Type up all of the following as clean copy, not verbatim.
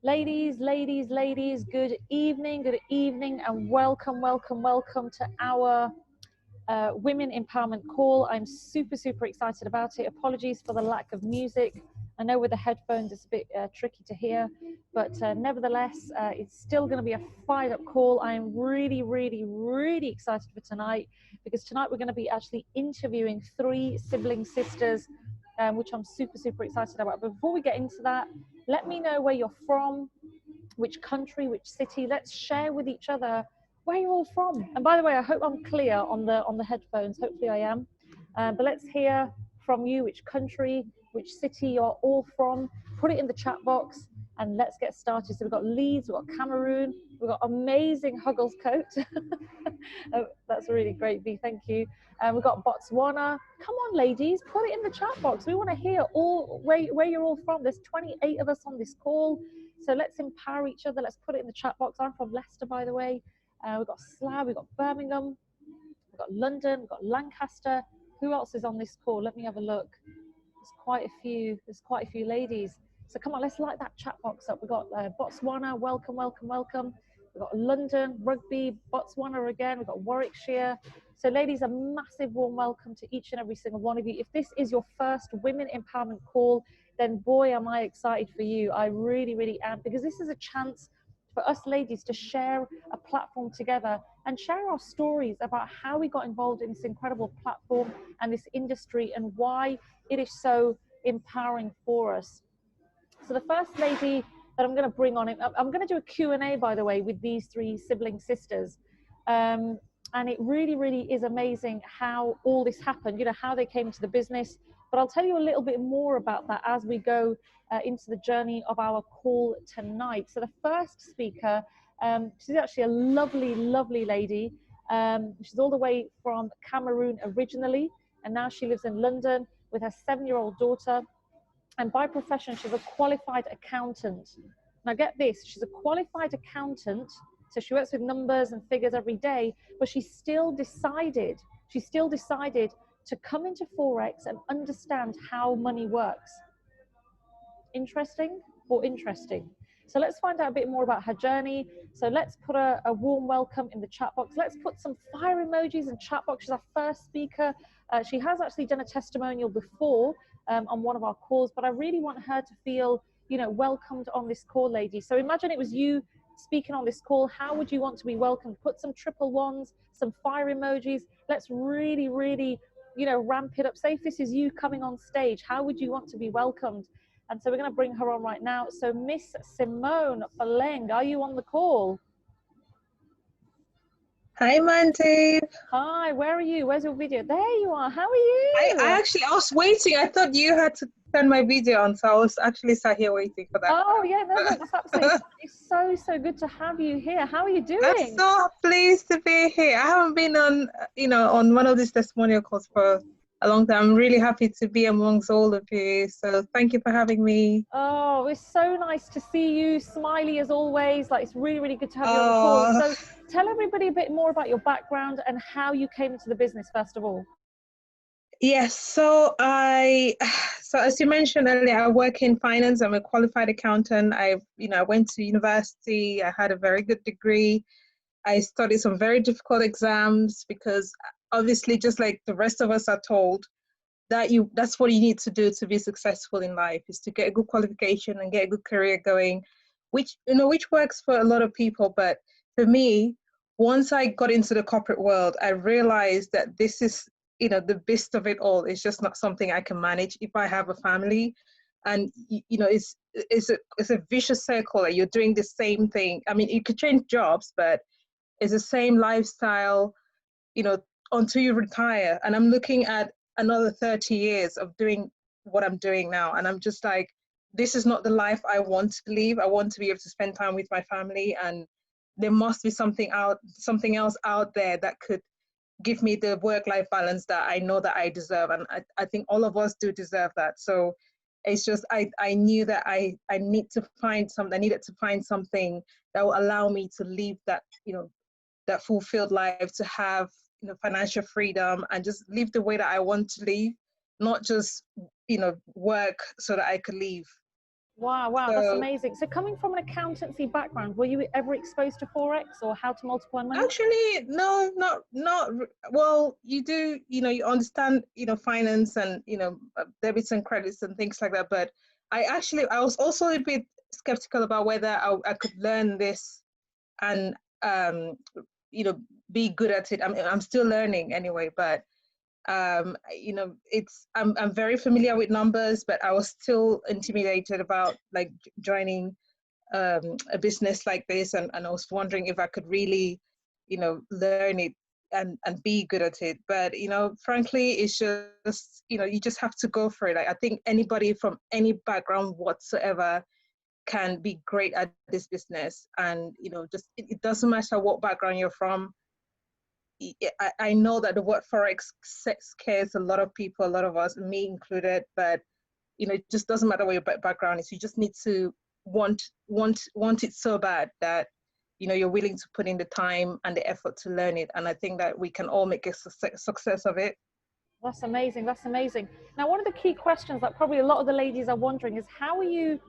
Ladies, good evening, and welcome to our Women Empowerment Call. I'm super excited about it. Apologies for the lack of music. I know with the headphones it's a bit tricky to hear, but nevertheless, it's still going to be a fired up call. I am really excited for tonight, because tonight we're going to be actually interviewing 3 sibling sisters, which I'm super excited about. But before we get into that, let me know where you're from, which country, which city. Let's share with each other where you're all from. And by the way, I hope I'm clear on the headphones. Hopefully I am. But let's hear from you, which country, which city you're all from. Put it in the chat box and let's get started. So we've got Leeds, we've got Cameroon, we've got amazing Huggles coat. Oh, that's really great, V, thank you. We've got Botswana. Come on, ladies, put it in the chat box. We want to hear all where you're all from. There's 28 of us on this call. So let's empower each other. Let's put it in the chat box. I'm from Leicester, by the way. We've got Slough, we've got Birmingham, we've got London, we've got Lancaster. Who else is on this call? Let me have a look. There's quite a few ladies. So come on, let's light that chat box up. We've got Botswana, welcome. We've got London, Rugby, Botswana again. We've got Warwickshire. So ladies, a massive warm welcome to each and every single one of you. If this is your first Women Empowerment Call, then boy, am I excited for you. I really am, because this is a chance for us ladies to share a platform together and share our stories about how we got involved in this incredible platform and this industry, and why it is so empowering for us. So the first lady that I'm going to bring on, I'm going to do a Q&A, by the way, with these 3 sibling sisters. And it really is amazing how all this happened, you know, how they came into the business. But I'll tell you a little bit more about that as we go into the journey of our call tonight. So the first speaker, she's actually a lovely lady. She's all the way from Cameroon originally, and now she lives in London with her 7-year-old daughter. And by profession, she's a qualified accountant. Now get this, she's a qualified accountant, so she works with numbers and figures every day, but she still decided to come into Forex and understand how money works. Interesting or interesting? So let's find out a bit more about her journey. So let's put a warm welcome in the chat box. Let's put some fire emojis in chat box. She's our first speaker. She has actually done a testimonial before on one of our calls, but I really want her to feel, you know, welcomed on this call, ladies. So imagine it was you speaking on this call. How would you want to be welcomed? Put some triple ones, some fire emojis. Let's really, you know, ramp it up. Say if this is you coming on stage, how would you want to be welcomed? And so we're going to bring her on right now. So Miss Simone Faleng, are you on the call? Hi, Mandy. Hi, where are you? Where's your video? There you are. How are you? I was waiting. I thought you had to turn my video on, so I was actually sat here waiting for that. Oh, yeah, no, that's absolutely It's so good to have you here. How are you doing? I'm so pleased to be here. I haven't been on, you know, on one of these testimonial calls for a long time. I'm really happy to be amongst all of you. So thank you for having me. Oh, it's so nice to see you. Smiley as always. Like, it's really good to have you on the call. So tell everybody a bit more about your background and how you came into the business, first of all. Yes, so as you mentioned earlier, I work in finance. I'm a qualified accountant. I went to university. I had a very good degree. I studied some very difficult exams, because obviously, just like the rest of us are told, that's what you need to do to be successful in life, is to get a good qualification and get a good career going, which works for a lot of people. But for me, once I got into the corporate world, I realized that this is, the best of it all. It's just not something I can manage if I have a family. And it's a vicious circle that you're doing the same thing. I mean, you could change jobs, but it's the same lifestyle, until you retire. And I'm looking at another 30 years of doing what I'm doing now. And I'm just like, this is not the life I want to live. I want to be able to spend time with my family, and there must be something else out there that could give me the work-life balance that I know that I deserve. And I think all of us do deserve that. So it's just, I knew that I needed to find something that will allow me to live that, that fulfilled life, to have, financial freedom, and just live the way that I want to live, not just, work so that I could live. Wow, wow, that's So amazing. So coming from an accountancy background, were you ever exposed to Forex or how to multiply money? actually, no, well, you do, you understand, finance and, debits and credits and things like that. But I was also a bit skeptical about whether I could learn this and, you know, be good at it. I'm still learning anyway, but I'm very familiar with numbers, but I was still intimidated about like joining a business like this, and I was wondering if I could really, learn it and be good at it. But frankly, it's just, you just have to go for it. I think anybody from any background whatsoever can be great at this business, and just it doesn't matter what background you're from. I know that the word forex scares a lot of people, a lot of us, me included, but it just doesn't matter what your background is. You just need to want it so bad that you're willing to put in the time and the effort to learn it. And I think that we can all make a success of it. That's amazing. That's amazing. Now, one of the key questions that probably a lot of the ladies are wondering is how are you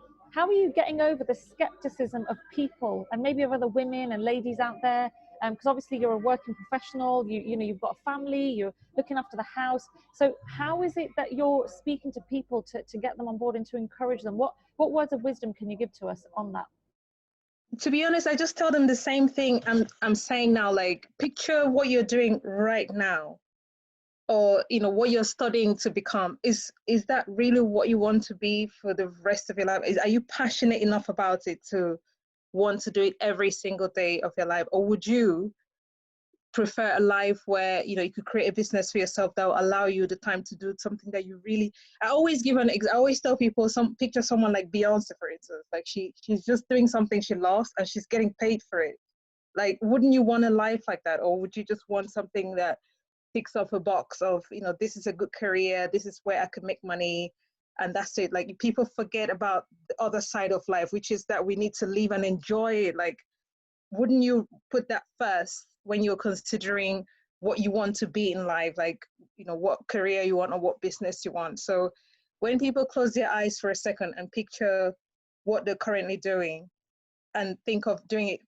getting over the skepticism of people and maybe of other women and ladies out there? Because obviously you're a working professional, you've got a family, you're looking after the house. So how is it that you're speaking to people to get them on board and to encourage them? What words of wisdom can you give to us on that? To be honest, I just tell them the same thing I'm saying now. Like, picture what you're doing right now, or what you're studying to become. Is that really what you want to be for the rest of your life? Are you passionate enough about it to want to do it every single day of your life? Or would you prefer a life where you could create a business for yourself that will allow you the time to do something that you really— I always I always tell people, picture someone like Beyonce, for instance. Like, she's just doing something she loves and she's getting paid for it. Like, wouldn't you want a life like that? Or would you just want something that ticks off a box of, this is a good career, this is where I could make money, and that's it? Like, people forget about the other side of life, which is that we need to live and enjoy it. Like, wouldn't you put that first when you're considering what you want to be in life? Like, what career you want or what business you want. So when people close their eyes for a second and picture what they're currently doing and think of doing it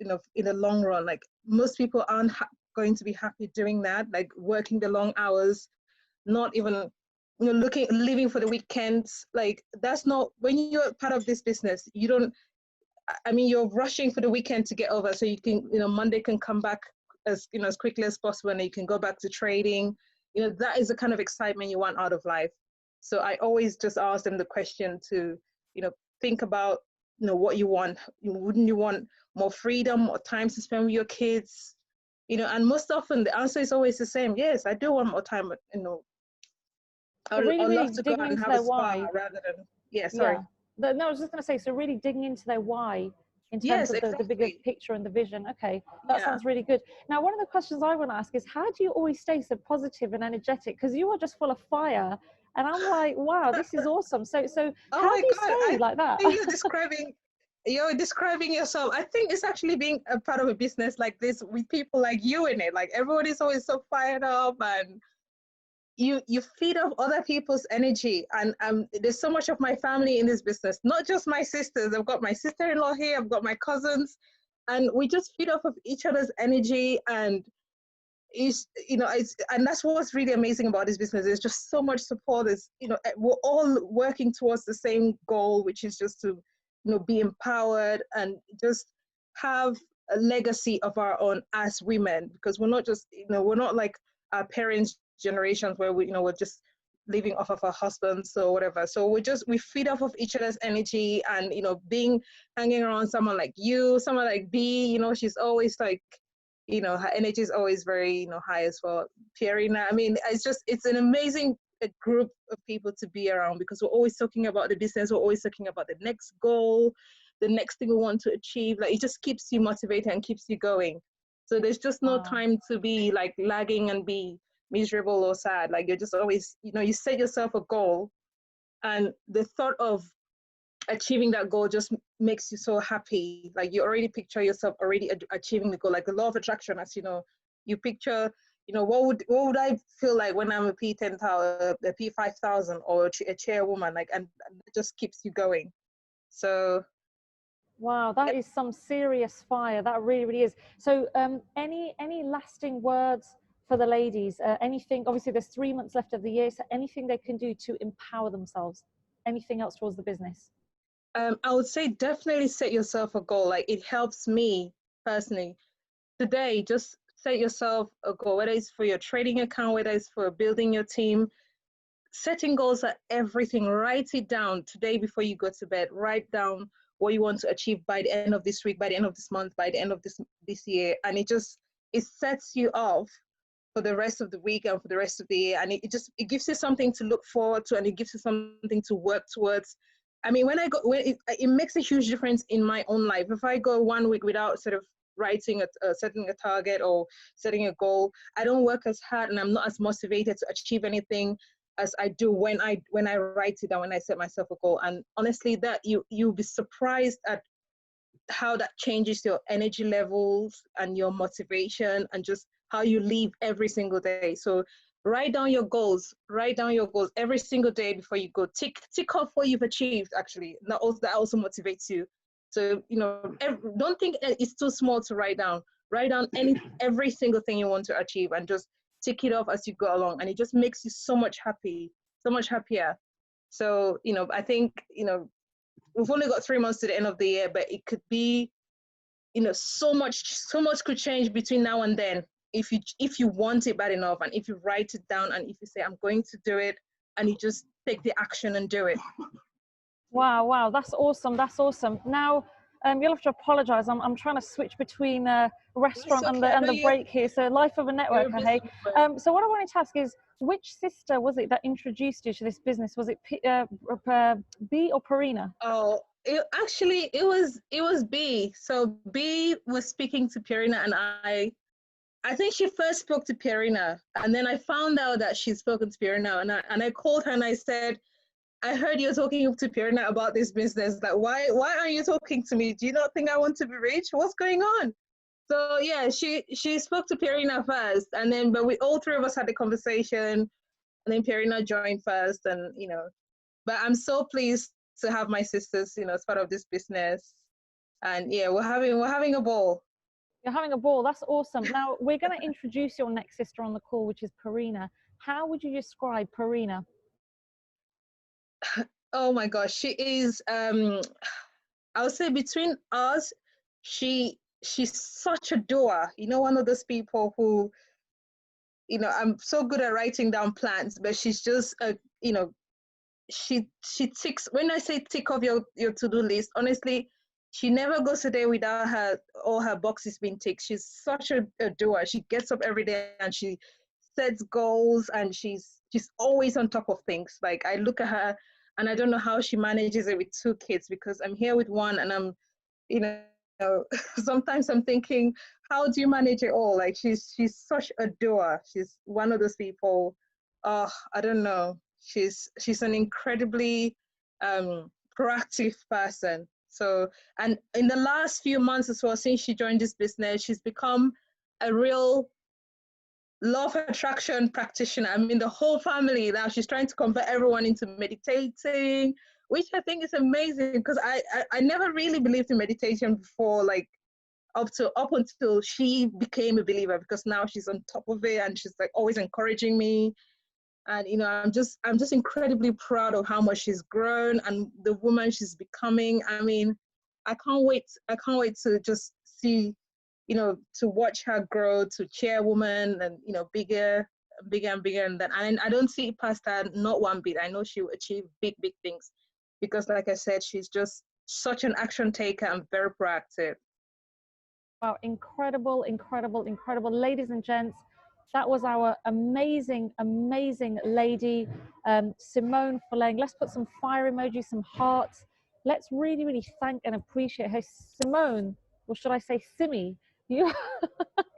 in the long run, like, most people aren't going to be happy doing that, like working the long hours, not even living for the weekends. Like, that's not— when you're part of this business, you don't— I mean, you're rushing for the weekend to get over so you can, Monday can come back as quickly as possible, and you can go back to trading. That is the kind of excitement you want out of life. So I always just ask them the question to, think about, what you want. Wouldn't you want more freedom, more time to spend with your kids? And most often the answer is always the same. Yes, I do want more time, but, So really, I'd love really to go digging out and into have a their spa why. rather than— yeah, sorry. Yeah. No, I was just going to say, so really digging into their why in terms Yes, of the bigger exactly. picture and the vision. Okay, that Yeah. sounds really good. Now, one of the questions I want to ask is, how do you always stay so positive and energetic? Because you are just full of fire. And I'm like, wow, this is awesome. So Oh how my do you God, stay I like that? think you're describing yourself. I think it's actually being a part of a business like this with people like you in it. Like, everybody's always so fired up, and you feed off other people's energy. And there's so much of my family in this business, not just my sisters. I've got my sister-in-law here, I've got my cousins, and we just feed off of each other's energy. And and that's what's really amazing about this business. There's just so much support. We're all working towards the same goal, which is just to be empowered and just have a legacy of our own as women, because we're not just we're not like our parents' generations where we're just living off of our husbands or whatever. So we feed off of each other's energy. And being hanging around someone like you, someone like B, she's always like, her energy is always very, high as well. Pierina, I mean, it's an amazing group of people to be around, because we're always talking about the business. We're always talking about the next goal, the next thing we want to achieve. Like, it just keeps you motivated and keeps you going. So there's just no Wow. time to be like lagging and be miserable or sad. Like, you're just always, you set yourself a goal, and the thought of achieving that goal just makes you so happy. Like, you already picture yourself already achieving the goal. Like the law of attraction, as you picture, what would I feel like when I'm a P10,000, a P5000, or a chairwoman, like, and it just keeps you going. So Wow, that is some serious fire. That really, really is. So, any lasting words for the ladies? Anything? Obviously, there's 3 months left of the year. So, anything they can do to empower themselves? Anything else towards the business? I would say definitely set yourself a goal. Like it helps me personally. Today, just set yourself a goal, whether it's for your trading account, whether it's for building your team. Setting goals are everything. Write it down today before you go to bed. Write down what you want to achieve by the end of this week, by the end of this month, by the end of this year, and it sets you off for the rest of the week and for the rest of the year, and it gives you something to look forward to, and it gives you something to work towards. I mean, when it makes a huge difference in my own life. If I go 1 week without sort of writing setting a target or setting a goal, I don't work as hard and I'm not as motivated to achieve anything as I do when I write it down, when I set myself a goal. And honestly, that you'll be surprised at how that changes your energy levels and your motivation and just how you live every single day. So write down your goals. Write down your goals every single day before you go. Tick off what you've achieved. Actually, that also motivates you. So don't think it's too small to write down. Write down every single thing you want to achieve and just tick it off as you go along, and it just makes you so much happier. So I think we've only got 3 months to the end of the year, but it could be, so much could change between now and then if you want it bad enough, and if you write it down, and if you say I'm going to do it, and you just take the action and do it. Wow, that's awesome. That's awesome. Now, you'll have to apologize. I'm trying to switch between restaurant and the break here. So, life of a networker, hey. So, what I wanted to ask is, which sister was it that introduced you to this business? Was it B or Parina? Oh, it was B. So B was speaking to Pierina, and I think she first spoke to Pierina, and then I found out that she'd spoken to Pierina, and I called her and I said, I heard you're talking to Pierina about this business. Like, why aren't you talking to me? Do you not think I want to be rich? What's going on? So yeah, she spoke to Pierina first, and then but we all three of us had the conversation, and then Pierina joined first, and but I'm so pleased to have my sisters, as part of this business, and yeah, we're having a ball. You're having a ball. That's awesome. Now, we're going to introduce your next sister on the call, which is Parina. How would you describe Parina? Oh my gosh, she is. I would say between us, she's such a doer. One of those people who, I'm so good at writing down plans, but she's just she ticks. When I say tick off your to-do list, honestly, she never goes a day without all her boxes being ticked. She's such a doer. She gets up every day and she sets goals, and she's always on top of things. Like, I look at her and I don't know how she manages it with 2 kids, because I'm here with one, and I'm you know sometimes I'm thinking, how do you manage it all? Like, she's such a doer. She's one of those people. I don't know. She's an incredibly proactive person. So, and in the last few months as well, since she joined this business, she's become a real law of attraction practitioner. I mean, the whole family now, she's trying to convert everyone into meditating, which I think is amazing, because I never really believed in meditation before, like up until she became a believer, because now she's on top of it and she's like always encouraging me. And I'm just incredibly proud of how much she's grown and the woman she's becoming. I mean, I can't wait to just see, to watch her grow to chairwoman, and bigger and bigger, and that. And I don't see it past her, not one bit. I know she'll achieve big things, because like I said, she's just such an action taker and very proactive. Wow, incredible. Ladies and gents, that was our amazing lady, Simone Foleng. Let's put some fire emojis, some hearts. Let's really thank and appreciate her. Simone, or should I say Simi? You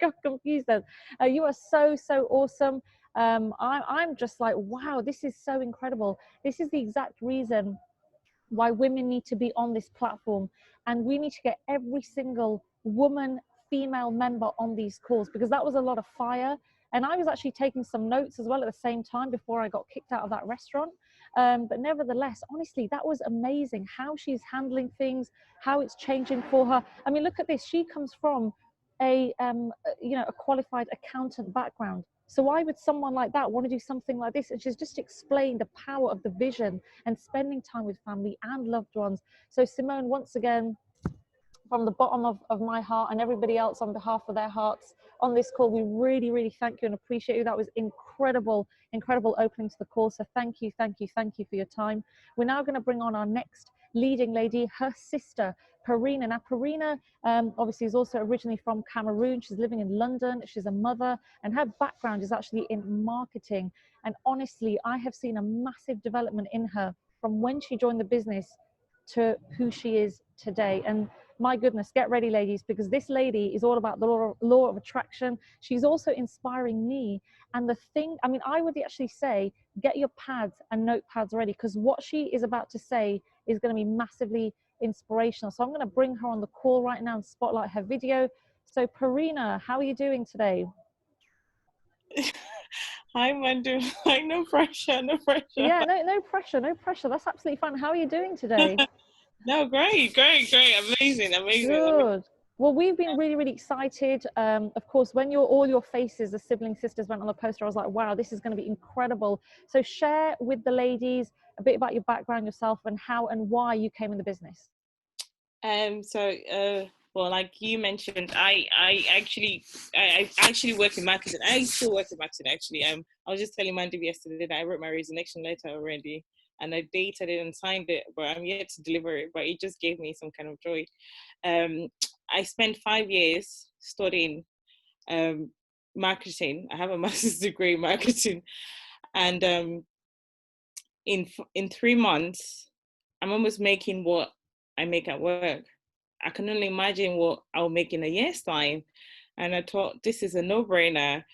got confused then. You are so awesome. I'm just like, wow, this is so incredible. This is the exact reason why women need to be on this platform, and we need to get every single woman, female member on these calls, because that was a lot of fire. And I was actually taking some notes as well at the same time before I got kicked out of that restaurant. But nevertheless, honestly, that was amazing how she's handling things, how it's changing for her. I mean, look at this. She comes from a a qualified accountant background. So why would someone like that want to do something like this? And she's just explained the power of the vision and spending time with family and loved ones. So Simone, once again, from the bottom of my heart and everybody else on behalf of their hearts on this call, we really, really thank you and appreciate you. That was incredible, incredible opening to the call. So thank you, thank you, thank you for your time. We're now going to bring on our next leading lady, her sister, Parina. Now, Parina obviously is also originally from Cameroon. She's living in London. She's a mother, and her background is actually in marketing. And honestly, I have seen a massive development in her from when she joined the business to who she is today. And my goodness, get ready, ladies, because this lady is all about the law of attraction. She's also inspiring me. And the thing, I mean, I would actually say, get your pads and notepads ready, because what she is about to say is going to be massively inspirational. So I'm going to bring her on the call right now and spotlight her video. So Parina, how are you doing today? Hi, Mandu. No pressure, no pressure. Yeah, no pressure, no pressure. That's absolutely fine. How are you doing today? No, great, amazing. Good. Well, we've been really, really excited. Of course, when all your faces, the sibling sisters went on the poster, I was like, wow, this is going to be incredible. So share with the ladies a bit about your background, yourself, and how and why you came in the business. Well, like you mentioned, I actually work in marketing. I still work in marketing, actually. I was just telling Mandy yesterday that I wrote my resignation letter already, and I dated it and signed it, but I'm yet to deliver it. But it just gave me some kind of joy. I spent 5 years studying marketing. I have a master's degree in marketing, and in 3 months, I'm almost making what I make at work. I can only imagine what I'll make in a year's time. And I thought, this is a no-brainer.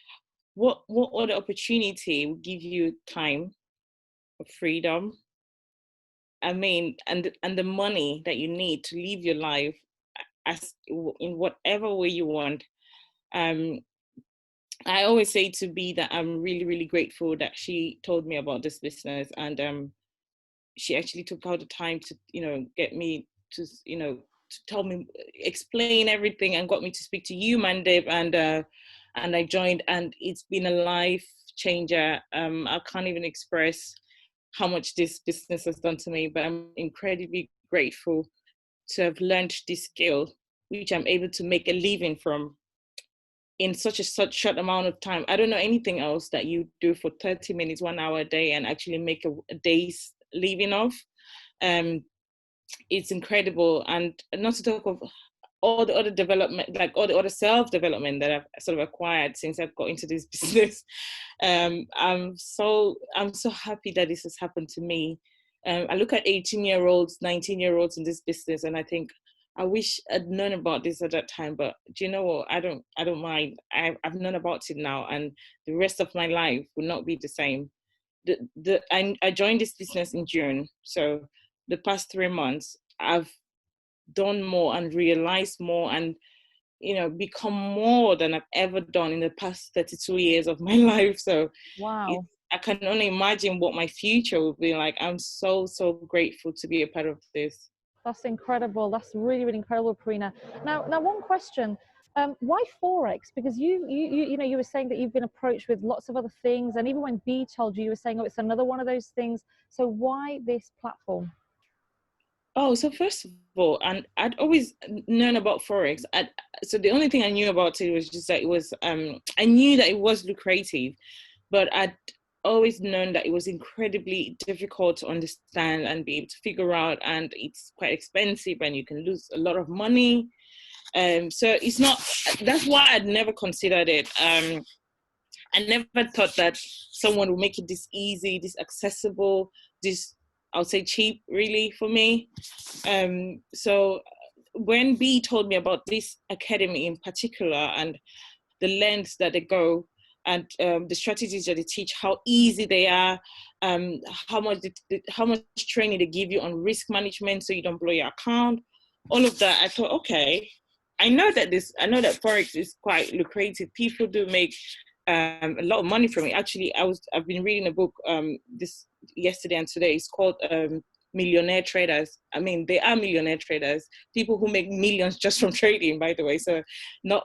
What other opportunity will give you time, freedom? I mean, and the money that you need to live your life as in whatever way you want. I always say to B that I'm really, really grateful that she told me about this business, and she actually took out the time to, get me to, to tell me, explain everything, and got me to speak to you, Mandip, and I joined, and it's been a life changer. I can't even express how much this business has done to me, but I'm incredibly grateful to have learned this skill, which I'm able to make a living from in such short amount of time. I don't know anything else that you do for 30 minutes, 1 hour a day, and actually make a day's living off. It's incredible. And not to talk of all the other development, like all the other self-development that I've sort of acquired since I've got into this business. I'm so happy that this has happened to me. I look at 18-year-olds, 19-year-olds in this business, and I think, I wish I'd known about this at that time. But do you know what? I don't mind. I've known about it now, and the rest of my life will not be the same. I joined this business in June, so the past 3 months I've done more and realized more, and become more than I've ever done in the past 32 years of my life. So wow, I can only imagine what my future will be like. I'm so grateful to be a part of this. that's incredible. That's really, really incredible, Parina. Now one question. Why Forex? Because you were saying that you've been approached with lots of other things, and even when B told you, you were saying, oh, it's another one of those things. So why this platform? Oh, so first of all, and I'd always known about Forex. So the only thing I knew about it was just that it was, I knew that it was lucrative, but I'd always known that it was incredibly difficult to understand and be able to figure out, and it's quite expensive, and you can lose a lot of money. So it's not, that's why I'd never considered it. I never thought that someone would make it this easy, this accessible, this, I would say, cheap, really, for me. So when B told me about this academy in particular, and the lengths that they go, and the strategies that they teach, how easy they are, how much training they give you on risk management so you don't blow your account, all of that, I thought, okay, I know that Forex is quite lucrative. People do make a lot of money from it. Actually, I've been reading a book this yesterday and today. It's called Millionaire Traders. I mean, they are millionaire traders, people who make millions just from trading, by the way. So not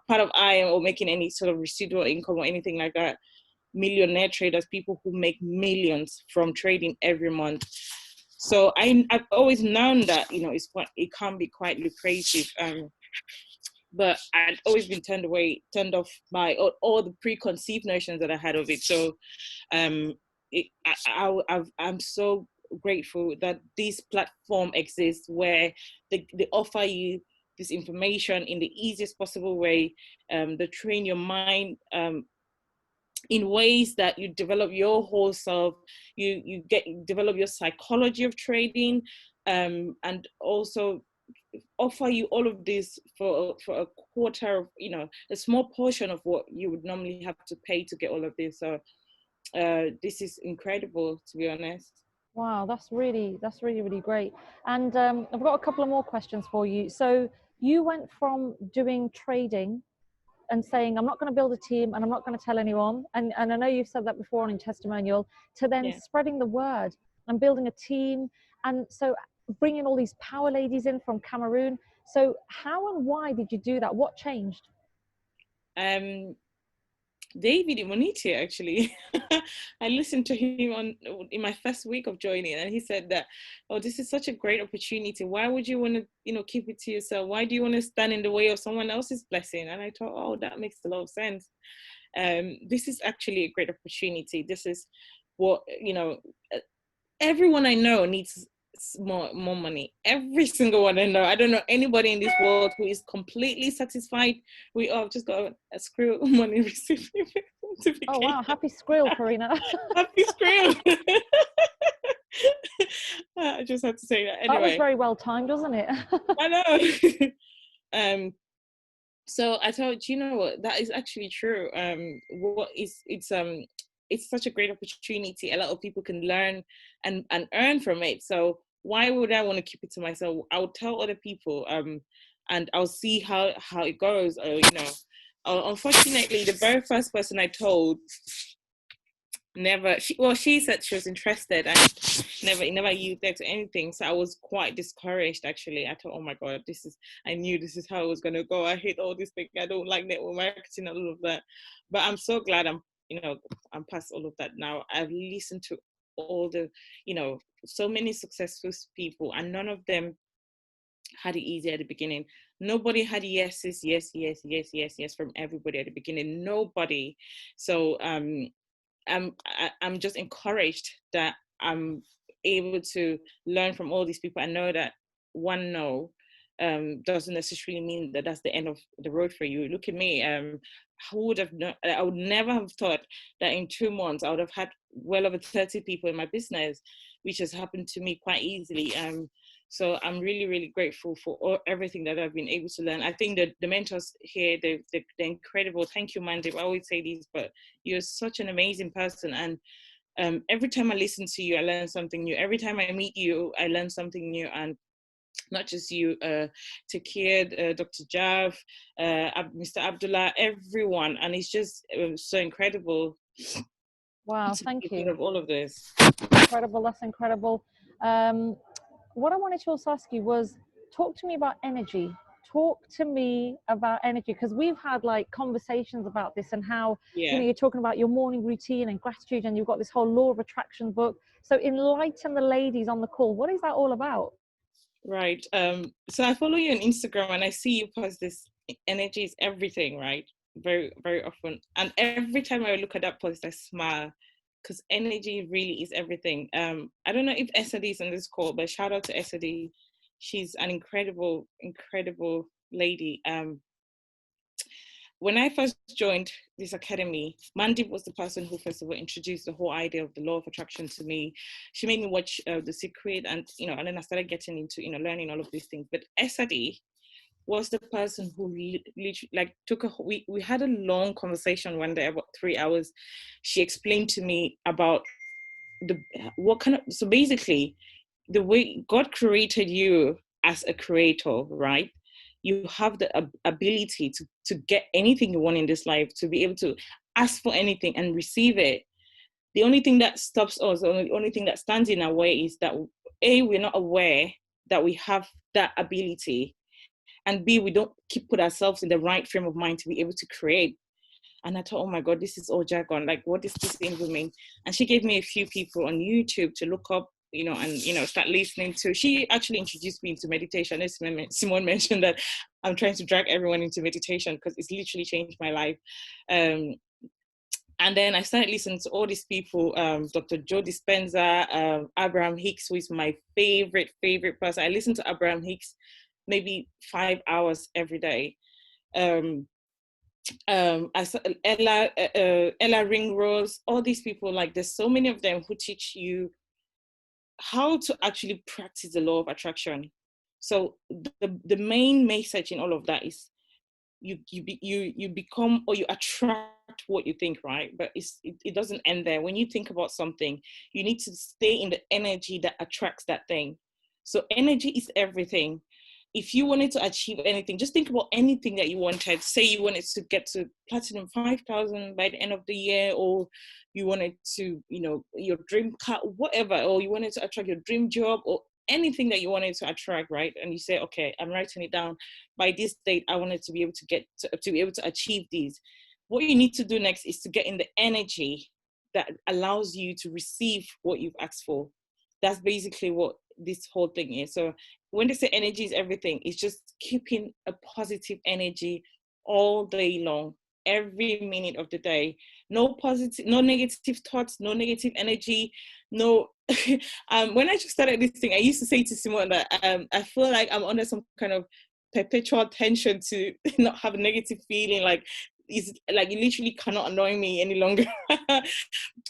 part of IM or making any sort of residual income or anything like that. Millionaire traders, people who make millions from trading every month. So I've always known that, it can be quite lucrative. But I'd always been turned off by all the preconceived notions that I had of it. So I'm so grateful that this platform exists, where they offer you this information in the easiest possible way. They train your mind in ways that you develop your whole self. You develop your psychology of trading, and also offer you all of this for a quarter of, a small portion of what you would normally have to pay to get all of this. So this is incredible, to be honest. Wow, that's really really great. And I've got a couple of more questions for you. So you went from doing trading and saying, I'm not going to build a team and I'm not going to tell anyone, and I know you've said that before on your testimonial, to then spreading the word and building a team, and so bringing all these power ladies in from Cameroon. So how and why did you do that? What changed? David Imoniti, actually. I listened to him in my first week of joining, and he said that, this is such a great opportunity. Why would you want to, keep it to yourself? Why do you want to stand in the way of someone else's blessing? And I thought, that makes a lot of sense. This is actually a great opportunity. This is what, everyone I know needs more money. Every single one I know. I don't know anybody in this world who is completely satisfied. We all just got a skrill money receiving. Oh wow, happy skrill, Karina. Happy skrill. I just had to say that. Anyway, that was very well timed, wasn't it? I know. So I thought, you know what, that is actually true. It's such a great opportunity. A lot of people can learn and earn from it. So why would I want to keep it to myself? I'll tell other people, and I'll see how it goes. Unfortunately, the very first person I told she said she was interested, and it never yielded to anything. So I was quite discouraged, actually. I thought, oh my God, I knew this is how it was going to go. I hate all this thing. I don't like network marketing and all of that. But I'm so glad I'm past all of that now. I've listened to all the, so many successful people, and none of them had it easy at the beginning. Nobody had yes from everybody at the beginning. Nobody. So I'm just encouraged that I'm able to learn from all these people. I know that one no doesn't necessarily mean that that's the end of the road for you. Look at me. I would never have thought that in 2 months I would have had well over 30 people in my business, which has happened to me quite easily. So I'm really, really grateful for everything that I've been able to learn. I think that the mentors here, they're incredible. Thank you, Mandy. I always say this, but you're such an amazing person. And every time I listen to you, I learn something new. Every time I meet you, I learn something new. And not just you, Takir, Dr. Jav, Mr. Abdullah, everyone. And it's just so incredible. Wow, thank you. Of all of this. Incredible, that's incredible. What I wanted to also ask you was, talk to me about energy. Talk to me about energy, because we've had like conversations about this and how, you're talking about your morning routine and gratitude, and you've got this whole law of attraction book. So enlighten the ladies on the call. What is that all about? Right. So I follow you on Instagram, and I see you post this, energy is everything, right? Very, very often. And every time I look at that post, I smile, because energy really is everything. I don't know if Esadi is on this call, but shout out to Esadi. She's an incredible, incredible lady. When I first joined this academy, Mandy was the person who first of all introduced the whole idea of the law of attraction to me. She made me watch The Secret, and and then I started getting into learning all of these things. But Esadi was the person who literally we had a long conversation one day, about 3 hours. She explained to me about so basically the way God created you as a creator, right? You have the ability to get anything you want in this life, to be able to ask for anything and receive it. The only thing that stops us, or the only thing that stands in our way is that A, we're not aware that we have that ability, and B, we don't put ourselves in the right frame of mind to be able to create. And I thought, oh my God, this is all jargon. Like, what does this even mean? And she gave me a few people on YouTube to look up, and start listening to. She actually introduced me into meditation. As Simone mentioned, that I'm trying to drag everyone into meditation because it's literally changed my life. And then I started listening to all these people, Dr. Joe Dispenza, Abraham Hicks, who is my favorite person. I listen to Abraham Hicks maybe 5 hours every day. I saw Ella Ringrose, all these people, like there's so many of them who teach you how to actually practice the law of attraction. So the main message in all of that is you become, or you attract what you think, right? But it doesn't end there. When you think about something, you need to stay in the energy that attracts that thing. So energy is everything. If you wanted to achieve anything, just think about anything that you wanted. Say you wanted to get to platinum 5,000 by the end of the year, or you wanted to, your dream car, whatever, or you wanted to attract your dream job, or anything that you wanted to attract, right? And you say, okay, I'm writing it down. By this date, I wanted to be able to be able to achieve these. What you need to do next is to get in the energy that allows you to receive what you've asked for. That's basically what this whole thing is. So when they say energy is everything, it's just keeping a positive energy all day long, every minute of the day. No negative thoughts, no negative energy, no. When I just started this thing, I used to say to Simone that I feel like I'm under some kind of perpetual tension to not have a negative feeling, like it's like you literally cannot annoy me any longer.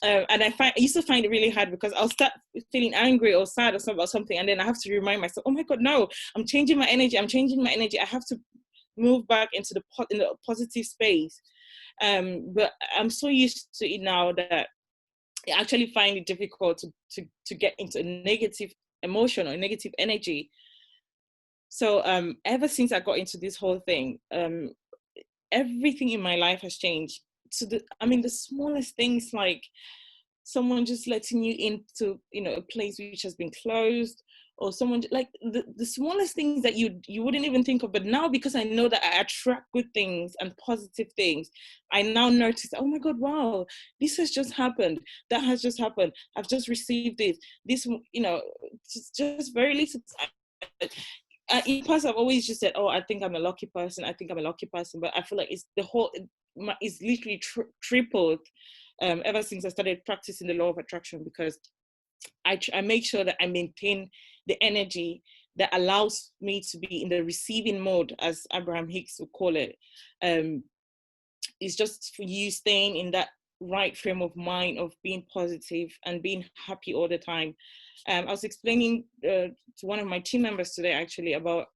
And I used to find it really hard, because I'll start feeling angry or sad or about something, and then I have to remind myself, oh my God, no, I'm changing my energy. I have to move back into the positive space. But I'm so used to it now that I actually find it difficult to get into a negative emotion or negative energy. So ever since I got into this whole thing, everything in my life has changed. So the smallest things, like someone just letting you into a place which has been closed, or someone like the smallest things that you wouldn't even think of. But now, because I know that I attract good things and positive things, I now notice, oh my God, wow, this has just happened, that has just happened, I've just received this just very little. In the past, I've always just said, oh, I think I'm a lucky person, but I feel like it's literally tripled ever since I started practicing the law of attraction, because I make sure that I maintain the energy that allows me to be in the receiving mode, as Abraham Hicks would call it. It's just for you staying in that right frame of mind of being positive and being happy all the time. I was explaining to one of my team members today, actually, about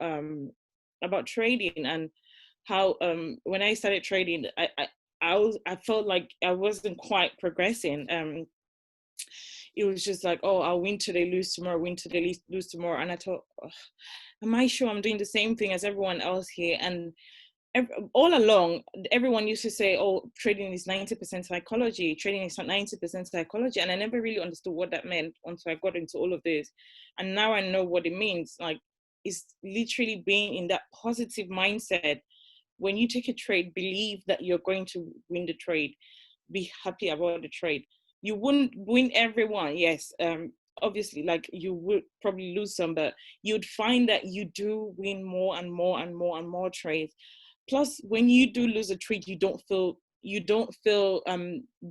trading, and how when I started trading, I felt like I wasn't quite progressing. It was just like, oh, I'll win today, lose tomorrow, win today, lose tomorrow. And I thought, oh, am I sure I'm doing the same thing as everyone else here? And all along, everyone used to say, oh, trading is 90% psychology. Trading is 90% psychology. And I never really understood what that meant until I got into all of this. And now I know what it means. Like, it's literally being in that positive mindset. When you take a trade, believe that you're going to win the trade. Be happy about the trade. You wouldn't win everyone, yes. Obviously, like, you would probably lose some, but you'd find that you do win more and more and more and more trades. Plus, when you do lose a trade, you don't feel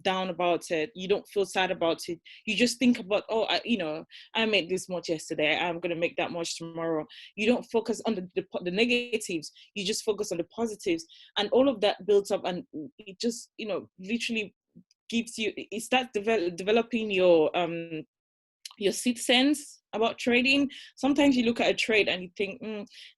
down about it. You don't feel sad about it. You just think about, oh, I made this much yesterday, I'm gonna make that much tomorrow. You don't focus on the negatives. You just focus on the positives, and all of that builds up, and it just literally gives you. It starts developing your sixth sense about trading. Sometimes you look at a trade and you think,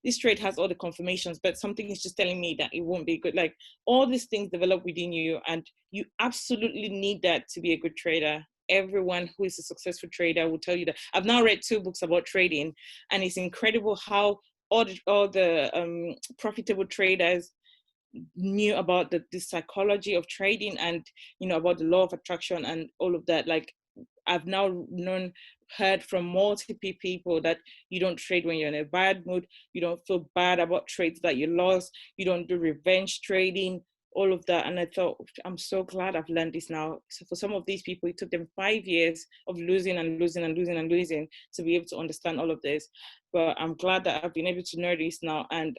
this trade has all the confirmations, but something is just telling me that it won't be good. Like, all these things develop within you, and you absolutely need that to be a good trader. Everyone who is a successful trader will tell you that. I've now read 2 books about trading, and it's incredible how all the profitable traders, knew about the psychology of trading and, you know, about the law of attraction and all of that. Like, I've now heard from multiple people that you don't trade when you're in a bad mood. You don't feel bad about trades that you lost. You don't do revenge trading, all of that. And I thought, I'm so glad I've learned this now. So for some of these people, it took them 5 years of losing and losing and losing and losing to be able to understand all of this. But I'm glad that I've been able to know this now. And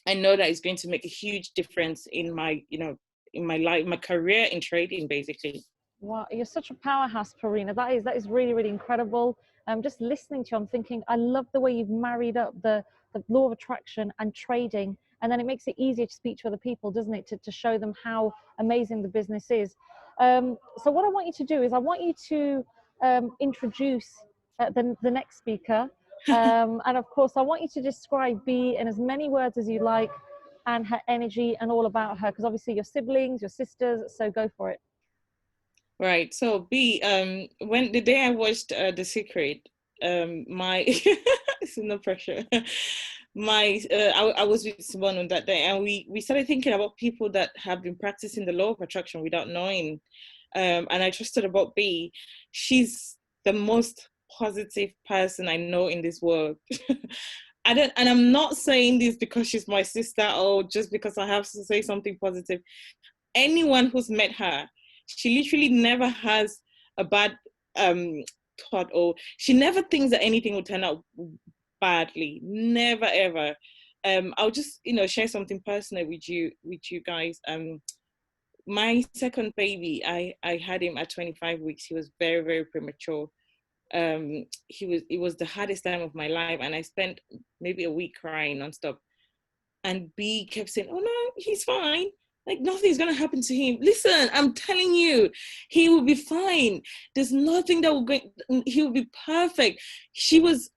I know that it's going to make a huge difference in my, you know, in my life, my career in trading, basically. Wow, you're such a powerhouse, Parina. That is really, really incredible. Just listening to you, I'm thinking, I love the way you've married up the law of attraction and trading, and then it makes it easier to speak to other people, doesn't it? To show them how amazing the business is. So what I want you to do is I want you to introduce the next speaker. And of course, I want you to describe B in as many words as you like, and her energy and all about her, because obviously your siblings, your sisters, so go for it. Right. So B, when the day I watched The Secret, my it's no pressure. I was with someone on that day, and we started thinking about people that have been practicing the law of attraction without knowing. And I trusted about B. She's the most positive person I know in this world. And I'm not saying this because she's my sister or just because I have to say something positive. Anyone who's met her, she literally never has a bad thought, or she never thinks that anything will turn out badly. Never ever. I'll just, you know, share something personal with you guys. My second baby, I had him at 25 weeks. He was very, very premature. It was the hardest time of my life, and I spent maybe a week crying nonstop. And B kept saying, "Oh no, he's fine. Like, nothing's gonna happen to him. Listen, I'm telling you, he will be fine. There's nothing that will go. He will be perfect." She was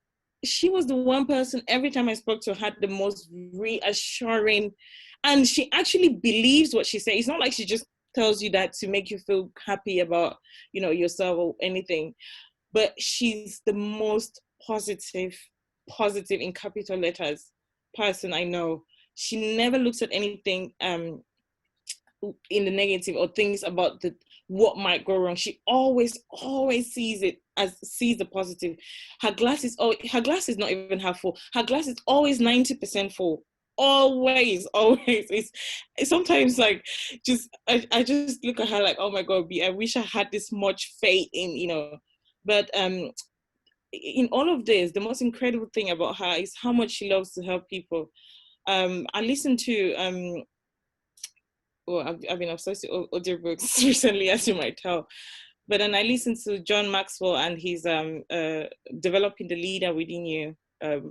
the one person every time I spoke to her had the most reassuring, and she actually believes what she says. It's not like she just tells you that to make you feel happy about, you know, yourself or anything. But she's the most positive in capital letters person I know. She never looks at anything in the negative or thinks about what might go wrong. She always sees the positive. Her glass is not even half full. Her glass is always 90% full. Always. It's sometimes like I just look at her like, oh my God, I wish I had this much faith in, you know. But in all of this, the most incredible thing about her is how much she loves to help people. I listened to I've been obsessed with audiobooks recently, as you might tell. But then I listened to John Maxwell, and he's developing the leader within you a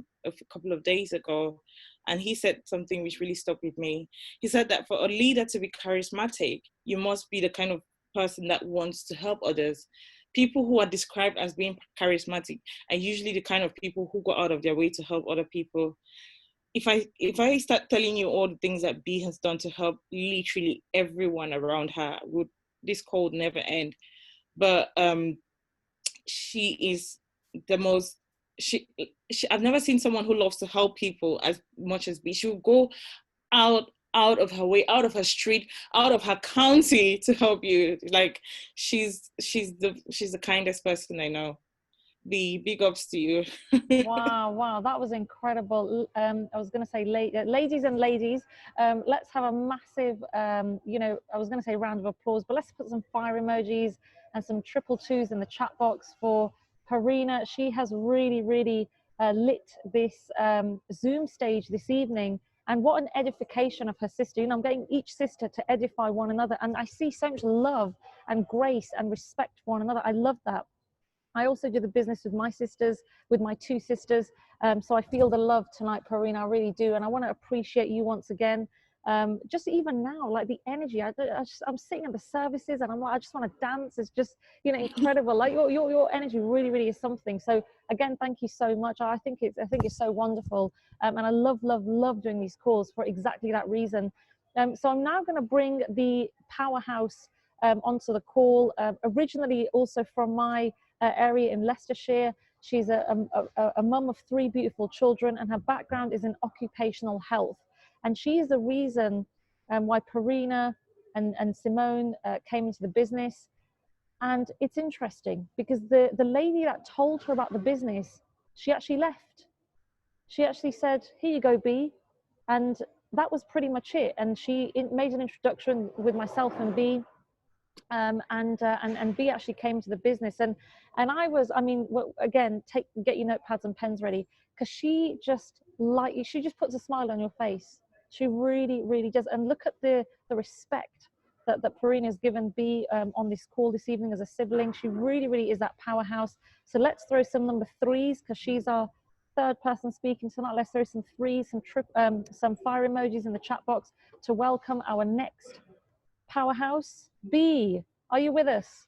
couple of days ago. And he said something which really stuck with me. He said that for a leader to be charismatic, you must be the kind of person that wants to help others. People who are described as being charismatic are usually the kind of people who go out of their way to help other people. If I start telling you all the things that B has done to help literally everyone around her, this call would never end. But she is the most. I've never seen someone who loves to help people as much as B. She'll go out of her way, out of her street, out of her county to help you. Like, she's the kindest person I know. The big ups to you. Wow, that was incredible. I was going to say, ladies and ladies, let's have a massive, you know, I was going to say round of applause, but let's put some fire emojis and some 222s in the chat box for Parina. She has really, really lit this Zoom stage this evening. And what an edification of her sister. You know, I'm getting each sister to edify one another. And I see so much love and grace and respect for one another. I love that. I also do the business with my sisters, with my two sisters. So I feel the love tonight, Parina, I really do. And I want to appreciate you once again. Just even now, like the energy, I'm sitting at the services and I'm like, I just want to dance. It's just, you know, incredible. Like your energy really, really is something. So again, thank you so much. I think it's so wonderful. And I love doing these calls for exactly that reason. So I'm now going to bring the powerhouse onto the call, originally also from my area in Leicestershire. She's a mum of 3 beautiful children, and her background is in occupational health. And she is the reason why Perina and Simone came into the business. And it's interesting because the lady that told her about the business, she actually left. She actually said, "Here you go, B," and that was pretty much it. And she made an introduction with myself and B, and B actually came to the business, and I was, I mean, well, again, get your notepads and pens ready, because she just puts a smile on your face. She really, really does. And look at the respect that Perrine has given B on this call this evening as a sibling. She really, really is that powerhouse. So let's throw some number threes, because she's our third person speaking tonight. Let's throw some threes, some fire emojis in the chat box to welcome our next powerhouse. B, are you with us?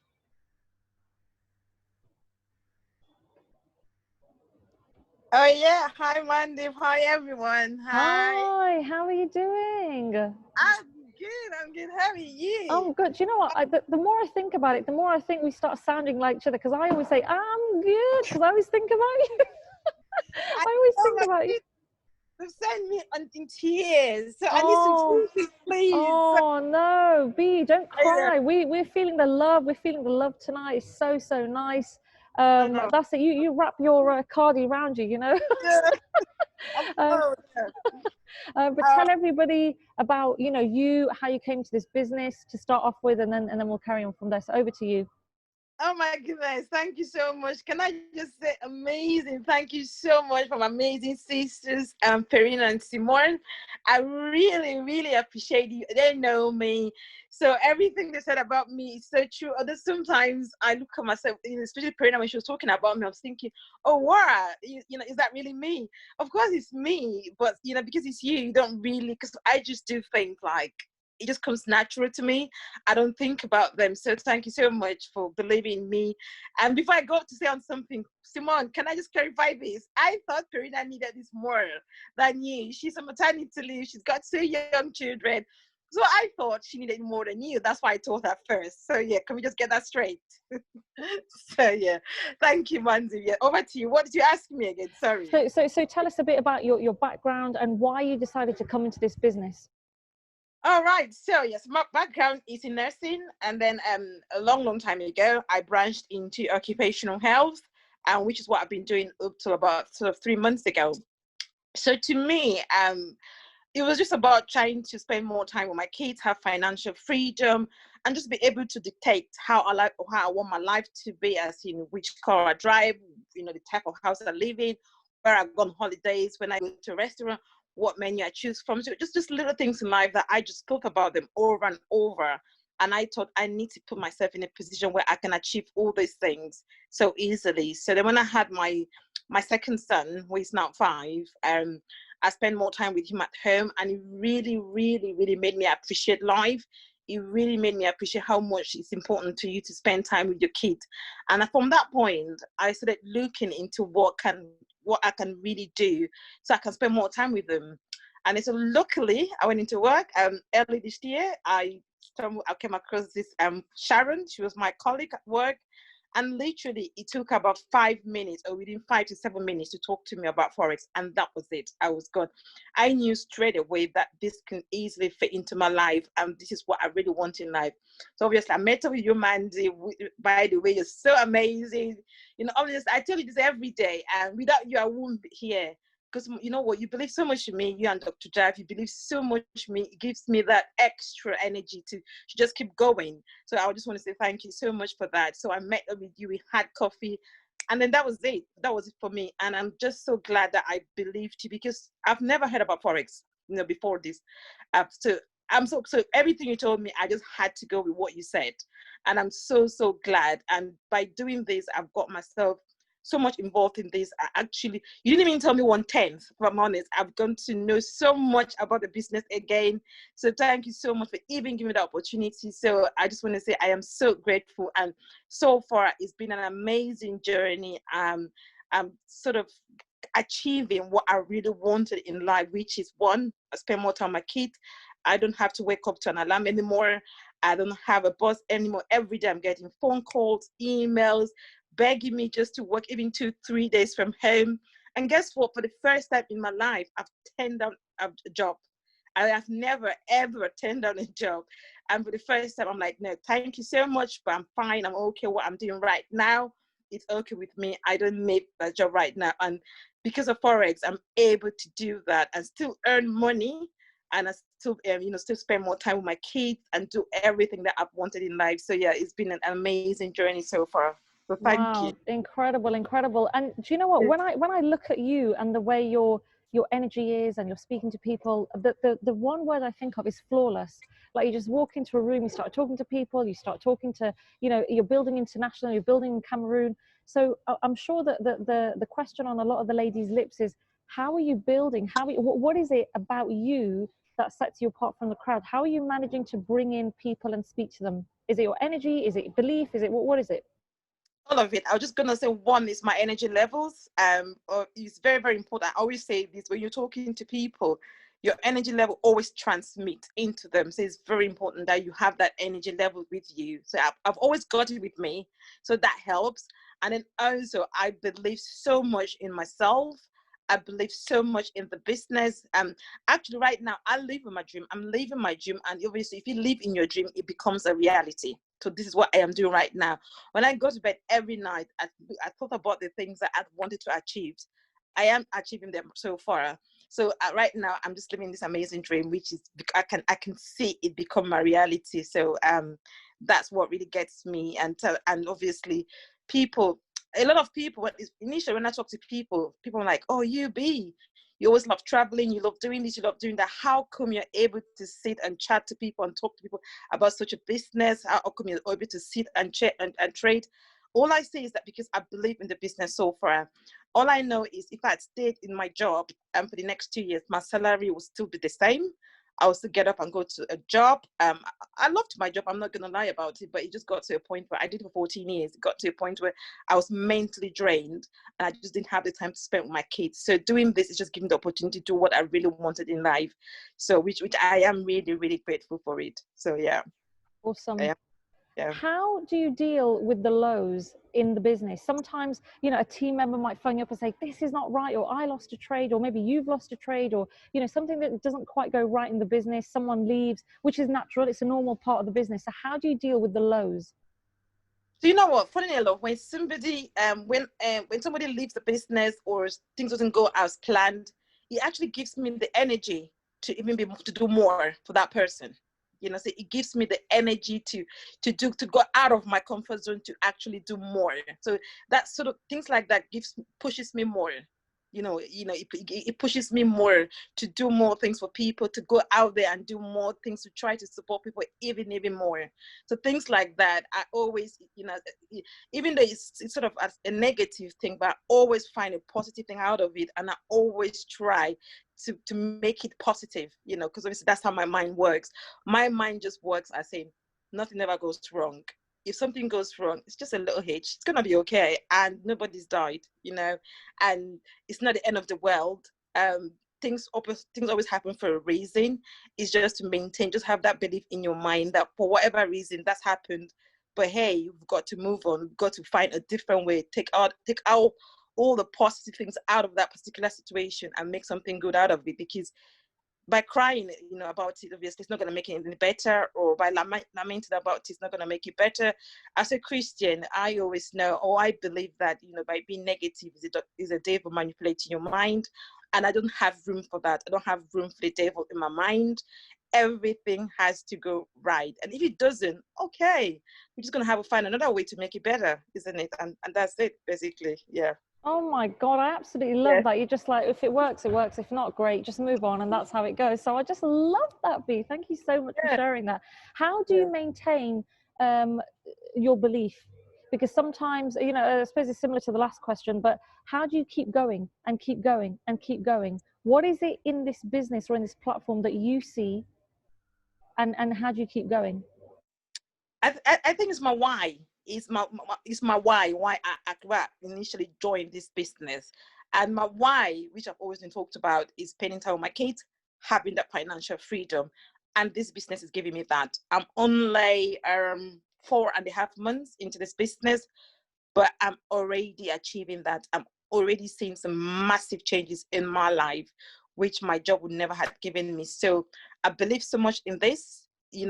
Oh yeah, hi Mandeep, hi everyone. Hi, how are you doing? I'm good, how are you? I'm good. Do you know what? The more I think about it, the more I think we start sounding like each other, because I always say, I'm good, because I always think about you. I always think about you. They've sent me in tears, so I need some tissues, please. Oh no, B, don't cry. We're feeling the love. We're feeling the love tonight. It's so, so nice. That's it. You wrap your cardi around you, you know. But tell everybody about, you know, how you came to this business to start off with, and then we'll carry on from there. So over to you. Oh my goodness, thank you so much. Can I just say amazing? Thank you so much from amazing sisters, Perina and Simone. I really, really appreciate you. They know me. So everything they said about me is so true. Although sometimes I look at myself, especially Perina, when she was talking about me, I was thinking, oh, wow, you know, is that really me? Of course it's me, but, you know, because it's you don't really, because I just do things like, it just comes natural to me. I don't think about them. So thank you so much for believing in me. And before I go to say on something, Simone, can I just clarify this? I thought Perina needed this more than you. She's a maternity leave. She's got 2 young children. So I thought she needed more than you. That's why I told her first. So yeah, can we just get that straight? So yeah, thank you, Manzi. Yeah, over to you. What did you ask me again? Sorry. So tell us a bit about your background and why you decided to come into this business. All right. So yes, my background is in nursing, and then a long time ago, I branched into occupational health, which is what I've been doing up to about sort of 3 months ago. So to me, it was just about trying to spend more time with my kids, have financial freedom, and just be able to dictate how I want my life to be, as in which car I drive, you know, the type of house I live in, where I go on holidays, when I go to a restaurant, what menu I choose from. So just little things in life that I just spoke about them over and over. And I thought I need to put myself in a position where I can achieve all these things so easily. So then when I had my second son, who is now 5, I spent more time with him at home, and it really, really, really made me appreciate life. It really made me appreciate how much it's important to you to spend time with your kids. And from that point, I started looking into what I can really do so I can spend more time with them. And so luckily, I went into work. Early this year, I came across this Sharon. She was my colleague at work. And literally, it took about 5 minutes, or within 5 to 7 minutes, to talk to me about Forex. And that was it. I was gone. I knew straight away that this can easily fit into my life. And this is what I really want in life. So obviously, I met up with you, Mandy. By the way, you're so amazing. You know, obviously, I tell you this every day. And without you, I wouldn't be here. Because you know what, you believe so much in me, you and Dr. Jive, you believe so much in me. It gives me that extra energy to just keep going. So I just want to say thank you so much for that. So I met up with you, we had coffee, and then that was it. That was it for me. And I'm just so glad that I believed you, because I've never heard about Forex, you know, before this. So everything you told me, I just had to go with what you said. And I'm so glad. And by doing this, I've got myself so much involved in this. Actually, you didn't even tell me 1/10, if I'm honest. I've gone to know so much about the business again. So thank you so much for even giving me the opportunity. So I just want to say I am so grateful. And so far, it's been an amazing journey. I'm sort of achieving what I really wanted in life, which is, one, I spend more time with my kids. I don't have to wake up to an alarm anymore. I don't have a boss anymore. Every day I'm getting phone calls, emails, begging me just to work even 2-3 days from home. And guess what? For the first time in my life, I've turned down a job. I have never, ever turned down a job. And for the first time, I'm like, no, thank you so much, but I'm fine. I'm okay. What I'm doing right now, it's okay with me. I don't need that job right now. And because of Forex, I'm able to do that and still earn money. And I still, still spend more time with my kids and do everything that I've wanted in life. So yeah, it's been an amazing journey so far. So thank you. Incredible, incredible. And do you know what? When I look at you and the way your energy is, and you're speaking to people, the one word I think of is flawless. Like, you just walk into a room, you start talking to people, you start talking to, you're building international, you're building in Cameroon. So I'm sure that the question on a lot of the ladies' lips is, how are you building? What is it about you that sets you apart from the crowd? How are you managing to bring in people and speak to them? Is it your energy? Is it belief? Is it what is it? All of it. I was just gonna say, one is my energy levels. It's very, very important. I always say this: when you're talking to people, your energy level always transmits into them. So it's very important that you have that energy level with you. So I've always got it with me, so that helps. And then also, I believe so much in myself. I believe so much in the business. Actually, right now, I live in my dream. I'm living my dream, and obviously, if you live in your dream, it becomes a reality. So this is what I am doing right now. When I go to bed every night, I thought about the things that I wanted to achieve. I am achieving them so far. So right now, I'm just living this amazing dream, which is I can see it become my reality. So that's what really gets me. And obviously, people. A lot of people, initially when I talk to people are like, oh, you always love traveling, you love doing this, you love doing that. How come you're able to sit and chat to people and talk to people about such a business? How come you're able to sit and chat and trade? All I say is that because I believe in the business so far. All I know is if I had stayed in my job for the next 2 years, my salary will still be the same. I will still get up and go to a job. I loved my job. I'm not going to lie about it, but it just got to a point where I did it for 14 years. It got to a point where I was mentally drained and I just didn't have the time to spend with my kids. So doing this is just giving the opportunity to do what I really wanted in life. So which I am really, really grateful for it. So yeah. Awesome. Yeah. How do you deal with the lows in the business? Sometimes, a team member might phone you up and say, this is not right, or I lost a trade, or maybe you've lost a trade, or, something that doesn't quite go right in the business, someone leaves, which is natural. It's a normal part of the business. So how do you deal with the lows? So you know what? Funny enough, when somebody when somebody leaves the business or things doesn't go as planned, it actually gives me the energy to even be to do more for that person. So it gives me the energy to go out of my comfort zone to actually do more. So that sort of things like that pushes me more. It pushes me more to do more things for people, to go out there and do more things, to try to support people even more. So things like that, I always, even though it's sort of a negative thing, but I always find a positive thing out of it, and I always try to make it positive, because obviously that's how my mind works. My mind just works as saying nothing ever goes wrong. If something goes wrong, it's just a little hitch. It's gonna be okay, and nobody's died, and it's not the end of the world. Things always happen for a reason. It's just to maintain, just have that belief in your mind that for whatever reason that's happened, but hey, you've got to move on. You've got to find a different way. Take out all the positive things out of that particular situation and make something good out of it, because by crying, about it, obviously it's not going to make it any better, or by lamenting about it, it's not going to make it better. As a Christian, I always know, or I believe that, by being negative is a devil manipulating your mind, and I don't have room for that. I don't have room for the devil in my mind. Everything has to go right, and if it doesn't, okay, we're just going to have to find another way to make it better, isn't it? And that's it, basically. Yeah. Oh my God, I absolutely love that. You're just like, if it works, it works. If not, great, just move on. And that's how it goes. So I just love that, B. Thank you so much for sharing that. How do you maintain your belief? Because sometimes, I suppose it's similar to the last question, but how do you keep going and keep going and keep going? What is it in this business or in this platform that you see, and how do you keep going? I think it's my why. It's my why I initially joined this business. And my why, which I've always been talked about, is spending time with my kids, having that financial freedom. And this business is giving me that. I'm only 4.5 months into this business, but I'm already achieving that. I'm already seeing some massive changes in my life, which my job would never have given me. So I believe so much in this,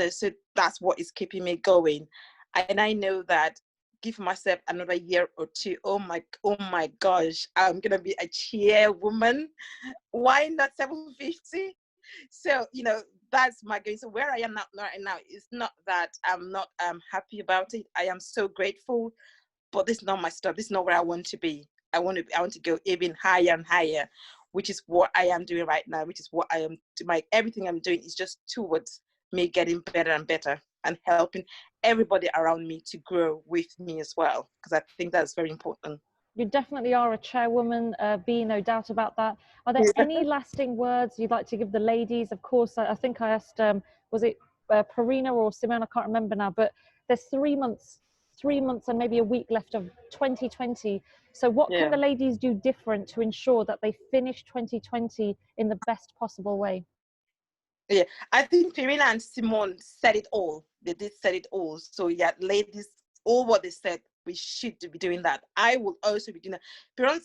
so that's what is keeping me going. And I know that give myself another year or two, oh my gosh, I'm gonna be a chairwoman. Why not 750? So that's my goal. So where I am now right now is not that I'm not happy about it. I am so grateful, but this is not my stuff. This is not where I want to be. I want to go even higher and higher, which is what I am doing right now, which is what I am everything I'm doing is just towards me getting better and better and helping everybody around me to grow with me as well, because I think that's very important. You definitely are a chairwoman, B, no doubt about that. Are there any lasting words you'd like to give the ladies? Of course, I think I asked, was it Parina or Simone? I can't remember now, but there's 3 months and maybe a week left of 2020. So what can the ladies do different to ensure that they finish 2020 in the best possible way? Yeah, I think Parina and Simone said it all. They did said it all. So yeah, ladies, all what they said, we should be doing that. I will also be doing that.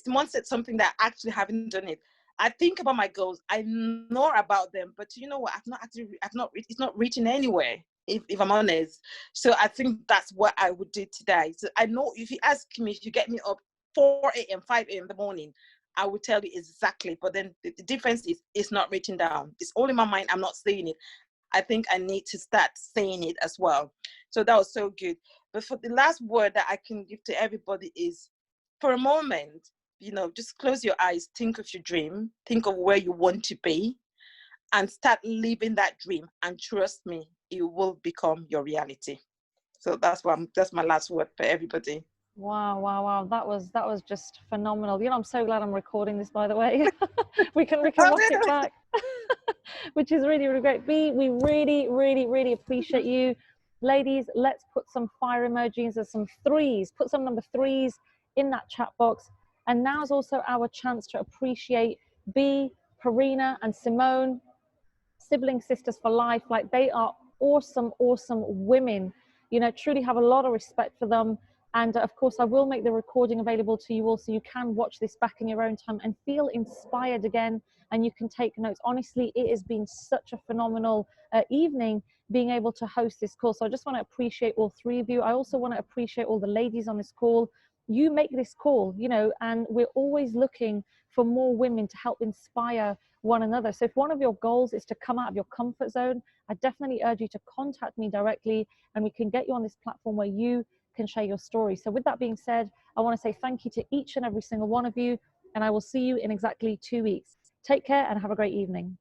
Simone said something that I actually haven't done it. I think about my goals. I know about them, but you know what? It's not reaching anywhere, if I'm honest. So I think that's what I would do today. So I know if you ask me, if you get me up 4 a.m., 5 a.m. in the morning, I will tell you exactly. But then the difference is it's not written down. It's all in my mind. I'm not saying it. I think I need to start saying it as well. So that was so good. But for the last word that I can give to everybody is, for a moment, just close your eyes, think of your dream, think of where you want to be, and start living that dream. And trust me, it will become your reality. So that's my last word for everybody. Wow. That was just phenomenal. I'm so glad I'm recording this, by the way. we can watch it back. Which is really, really great. B, we really, really, really appreciate you. Ladies, let's put some fire emojis and some threes. Put some number threes in that chat box. And now's also our chance to appreciate B, Parina, and Simone, sibling sisters for life. Like, they are awesome women. Truly have a lot of respect for them. And of course, I will make the recording available to you all, so you can watch this back in your own time and feel inspired again, and you can take notes. Honestly, it has been such a phenomenal evening being able to host this call. So I just want to appreciate all three of you. I also want to appreciate all the ladies on this call. You make this call, and we're always looking for more women to help inspire one another. So if one of your goals is to come out of your comfort zone, I definitely urge you to contact me directly, and we can get you on this platform where you can share your story. So with that being said, I want to say thank you to each and every single one of you, and I will see you in exactly 2 weeks. Take care and have a great evening.